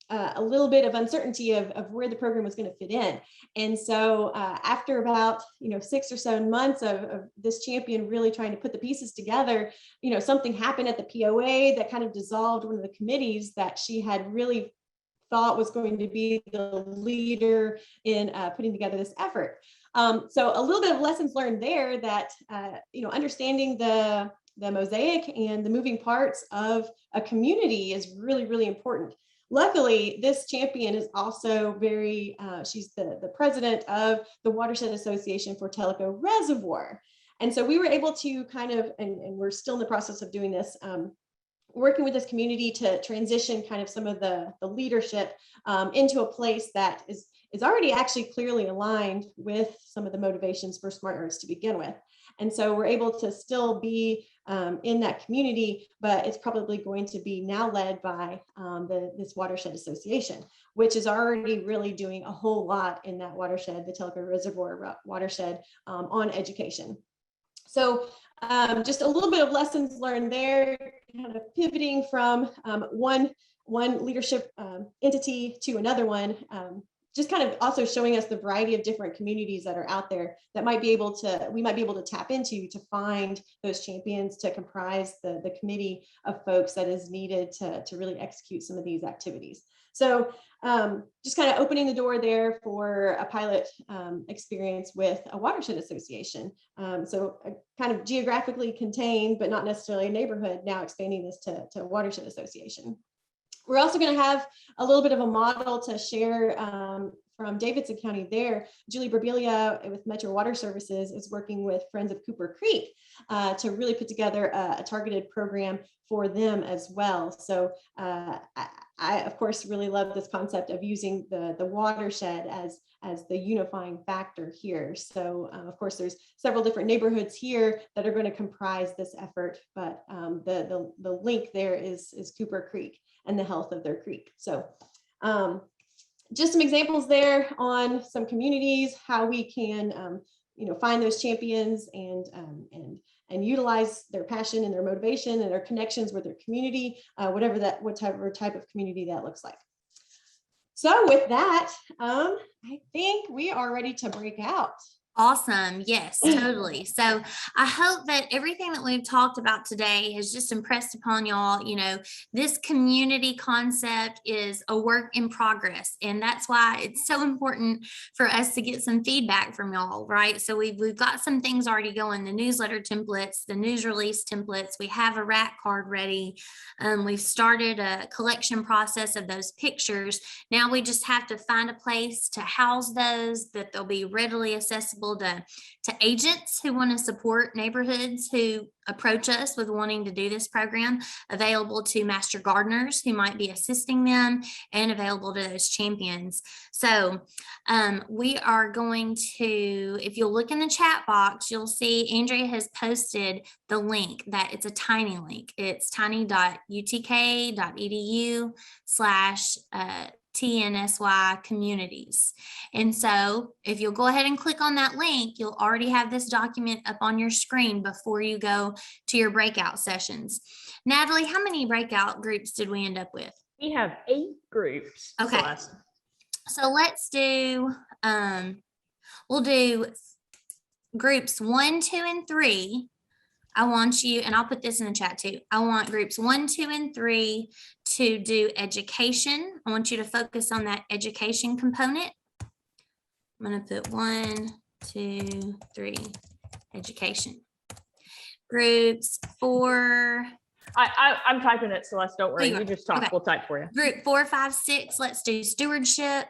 a little bit of uncertainty of where the program was going to fit in. And so after about, 6 or 7 months of this champion really trying to put the pieces together, something happened at the POA that kind of dissolved one of the committees that she had really thought was going to be the leader in putting together this effort. So a little bit of lessons learned there that, understanding the mosaic and the moving parts of a community is really, really important. Luckily, this champion is also she's the president of the Watershed Association for Tellico Reservoir. And so we were able to kind of, and we're still in the process of doing this, working with this community to transition kind of some of the leadership into a place that is already actually clearly aligned with some of the motivations for Smart Yards to begin with. And so we're able to still be in that community, but it's probably going to be now led by this Watershed Association, which is already really doing a whole lot in that watershed, the Tellico Reservoir watershed, on education. So just a little bit of lessons learned there, kind of pivoting from one leadership entity to another one. Just kind of also showing us the variety of different communities that are out there that we might be able to tap into to find those champions to comprise the committee of folks that is needed to really execute some of these activities. So just kind of opening the door there for a pilot experience with a watershed association. So kind of geographically contained, but not necessarily a neighborhood, now expanding this to a watershed association. We're also going to have a little bit of a model to share from Davidson County there. Julie Berbelia with Metro Water Services is working with Friends of Cooper Creek to really put together a targeted program for them as well. So I of course, really love this concept of using the watershed as the unifying factor here. So of course, there's several different neighborhoods here that are going to comprise this effort, but the link there is Cooper Creek and the health of their creek. So just some examples there on some communities, how we can find those champions and utilize their passion and their motivation and their connections with their community, whatever type of community that looks like. So with that, I think we are ready to break out. Awesome. Yes, totally. So I hope that everything that we've talked about today has just impressed upon y'all, this community concept is a work in progress. And that's why it's so important for us to get some feedback from y'all, right? So we've got some things already going, the newsletter templates, the news release templates. We have a rack card ready. We've started a collection process of those pictures. Now we just have to find a place to house those that they'll be readily accessible to agents who want to support neighborhoods who approach us with wanting to do this program, available to master gardeners who might be assisting them, and available to those champions. So we are going to, if you'll look in the chat box, you'll see Andrea has posted the link. That it's a tiny link. It's tiny.utk.edu/TNSY communities. And so if you'll go ahead and click on that link, you'll already have this document up on your screen before you go to your breakout sessions. Natalie, how many breakout groups did we end up with? We have 8 groups. Okay. Celeste. So let's do, we'll do groups 1, 2, and 3. I want you, and I'll put this in the chat too. I want groups 1, 2, and 3 to do education. I want you to focus on that education component. I'm going to put 1, 2, 3, education. Groups 4. I'm typing it, Celeste. Don't worry. you You are. just talk. Okay. We'll type for you. Group 4, 5, 6, let's do stewardship.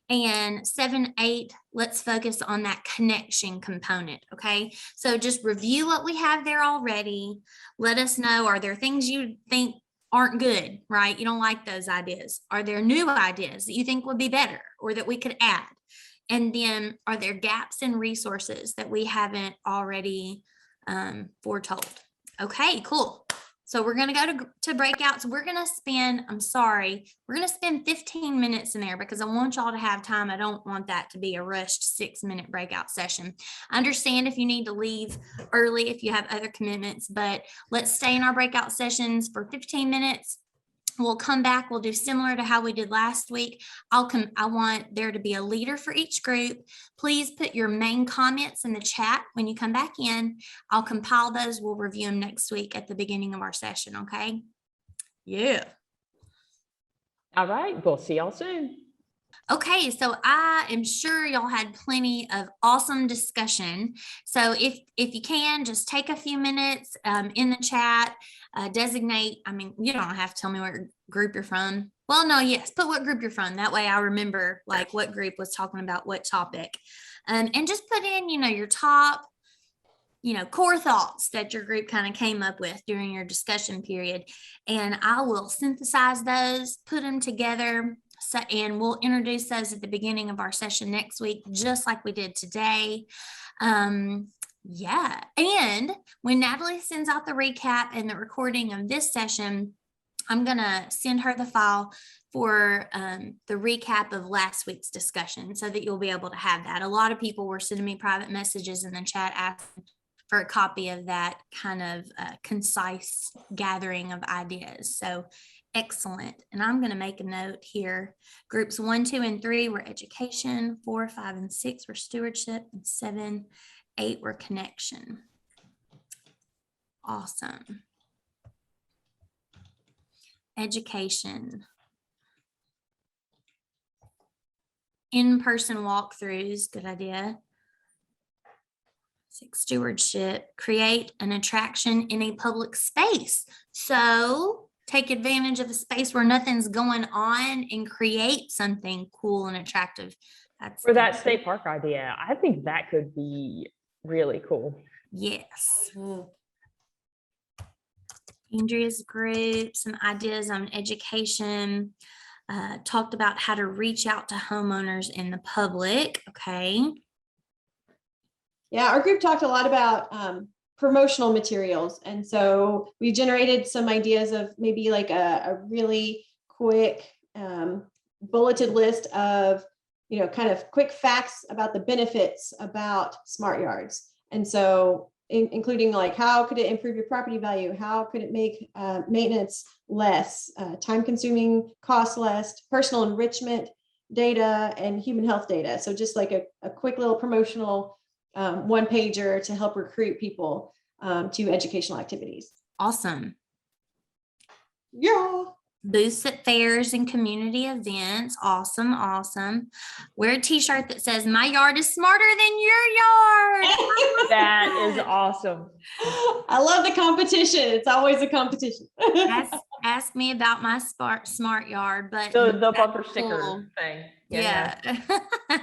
And 7, 8, let's focus on that connection component. Okay. So just review what we have there already. Let us know, are there things you think aren't good, right? You don't like those ideas. Are there new ideas that you think would be better or that we could add? And then are there gaps in resources that we haven't already foretold? Okay, cool. So we're going to go to breakouts. We're going to spend, we're going to spend 15 minutes in there because I want y'all to have time. I don't want that to be a rushed 6-minute breakout session. I understand if you need to leave early, if you have other commitments, but let's stay in our breakout sessions for 15 minutes. We'll come back. We'll do similar to how we did last week. I want there to be a leader for each group. Please put your main comments in the chat when you come back in. I'll compile those. We'll review them next week at the beginning of our session. Okay. Yeah. All right. We'll see y'all soon. Okay, so I am sure y'all had plenty of awesome discussion. So if you can, just take a few minutes in the chat, designate, you don't have to tell me what group you're from. Well, no, yes, put what group you're from. That way I remember like what group was talking about what topic. And just put in, your top, core thoughts that your group kind of came up with during your discussion period. And I will synthesize those, put them together. So, and we'll introduce those at the beginning of our session next week, just like we did today. Yeah. And when Natalie sends out the recap and the recording of this session, I'm going to send her the file for the recap of last week's discussion so that you'll be able to have that. A lot of people were sending me private messages in the chat asking for a copy of that kind of concise gathering of ideas. So excellent. And I'm going to make a note here. Groups 1, 2, and 3 were education, 4, 5, and 6 were stewardship, and 7, 8 were connection. Awesome. Education. In-person walkthroughs, good idea. 6, stewardship, create an attraction in a public space. So take advantage of a space where nothing's going on and create something cool and attractive. That's for that state park idea. I think that could be really cool. Yes. Andrea's group, some ideas on education, talked about how to reach out to homeowners in the public. Okay. Yeah, our group talked a lot about promotional materials. And so we generated some ideas of maybe like a really quick bulleted list of, kind of quick facts about the benefits about smart yards. And so including like, how could it improve your property value? How could it make maintenance less, time consuming, cost less, personal enrichment data, and human health data. So just like a quick little promotional one pager to help recruit people to educational activities. Awesome. Yeah. Booths at fairs and community events. Awesome. Awesome. Wear a t-shirt that says, "My yard is smarter than your yard." That is awesome. I love the competition. It's always a competition. Ask me about my smart yard, but The bumper sticker thing. Yeah.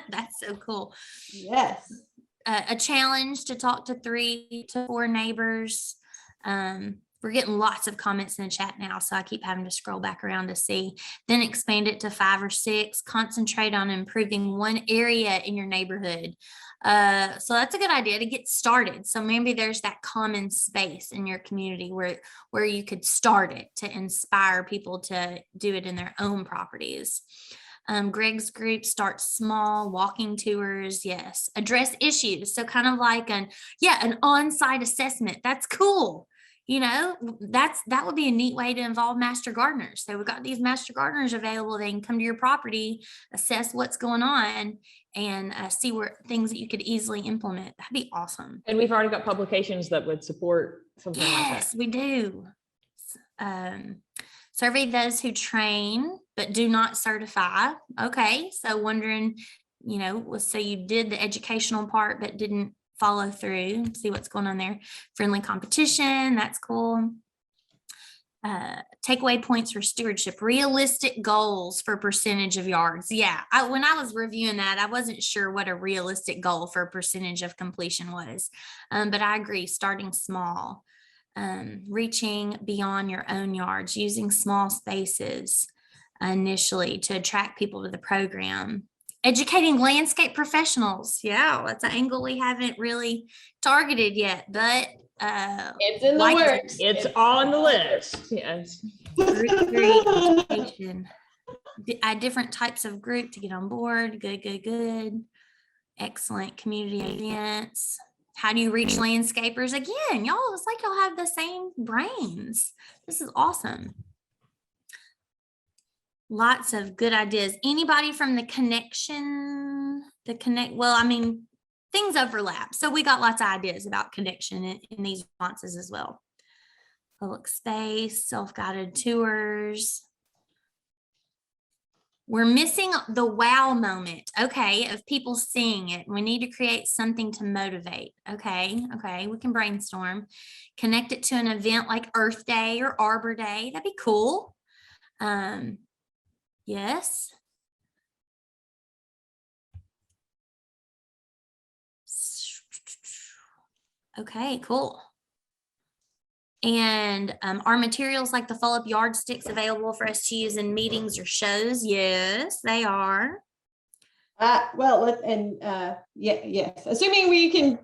That's so cool. Yes. A challenge to talk to 3 to 4 neighbors. We're getting lots of comments in the chat now, so I keep having to scroll back around to see. Then expand it to 5 or 6. Concentrate on improving one area in your neighborhood. So that's a good idea to get started. So maybe there's that common space in your community where you could start it to inspire people to do it in their own properties. Greg's group, start small, walking tours. Yes. Address issues. So kind of like an on-site assessment. That's cool. that would be a neat way to involve master gardeners. So we've got these master gardeners available. They can come to your property, assess what's going on, and see where things that you could easily implement. That'd be awesome. And we've already got publications that would support something like that. Yes, we do. Survey those who train but do not certify. Okay, so wondering, so you did the educational part but didn't follow through. See what's going on there. Friendly competition, that's cool. Takeaway points for stewardship, realistic goals for percentage of yards. Yeah, when I was reviewing that, I wasn't sure what a realistic goal for percentage of completion was, but I agree, starting small, reaching beyond your own yards, using small spaces initially to attract people to the program. Educating landscape professionals. Yeah, that's an angle we haven't really targeted yet, but It's in the works. It's on the list. Yes. Group education. Different types of group to get on board. Good. Excellent community events. How do you reach landscapers? Again, y'all, it's like y'all have the same brains. This is awesome. Lots of good ideas. Anybody from the well, I mean, things overlap. So we got lots of ideas about connection in these responses as well. Public space, self-guided tours. We're missing the wow moment, okay, of people seeing it. We need to create something to motivate, okay, we can brainstorm. Connect it to an event like Earth Day or Arbor Day. That'd be cool. Yes. Okay, cool. And are materials like the follow-up yardsticks available for us to use in meetings or shows? Yes, they are. Yes, assuming we can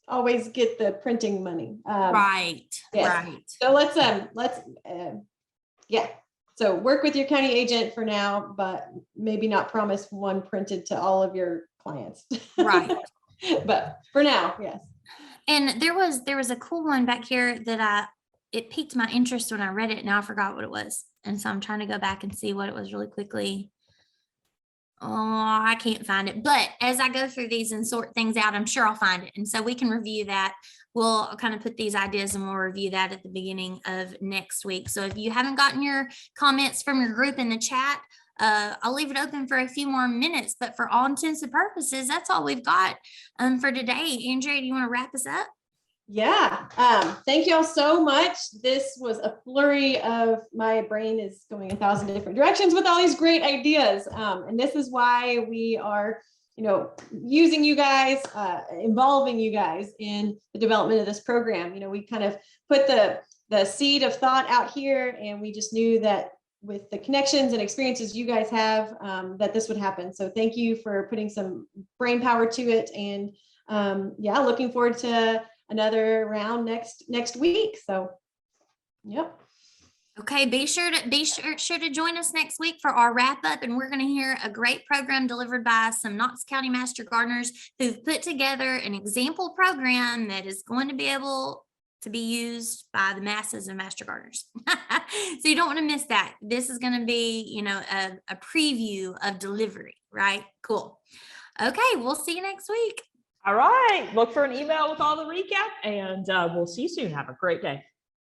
always get the printing money. Right. So so work with your county agent for now, but maybe not promise one printed to all of your clients. Right. But for now, yes. And there was a cool one back here that it piqued my interest when I read it. Now I forgot what it was. And so I'm trying to go back and see what it was really quickly. Oh, I can't find it. But as I go through these and sort things out, I'm sure I'll find it. And so we can review that. We'll kind of put these ideas and we'll review that at the beginning of next week. So if you haven't gotten your comments from your group in the chat, I'll leave it open for a few more minutes, but for all intents and purposes, that's all we've got for today. Andrea, do you want to wrap us up? Yeah. Thank you all so much. This was a flurry of, my brain is going 1,000 different directions with all these great ideas. And this is why we are, using you guys, involving you guys in the development of this program. We kind of put the seed of thought out here, and we just knew that with the connections and experiences you guys have, that this would happen. So thank you for putting some brain power to it. And looking forward to another round next week. So, yep. Okay, be sure to join us next week for our wrap up, and we're going to hear a great program delivered by some Knox County Master Gardeners who've put together an example program that is going to be able to be used by the masses of master gardeners. So you don't want to miss that. This is going to be, a preview of delivery, right? Cool. Okay, we'll see you next week. All right. Look for an email with all the recap, and we'll see you soon. Have a great day.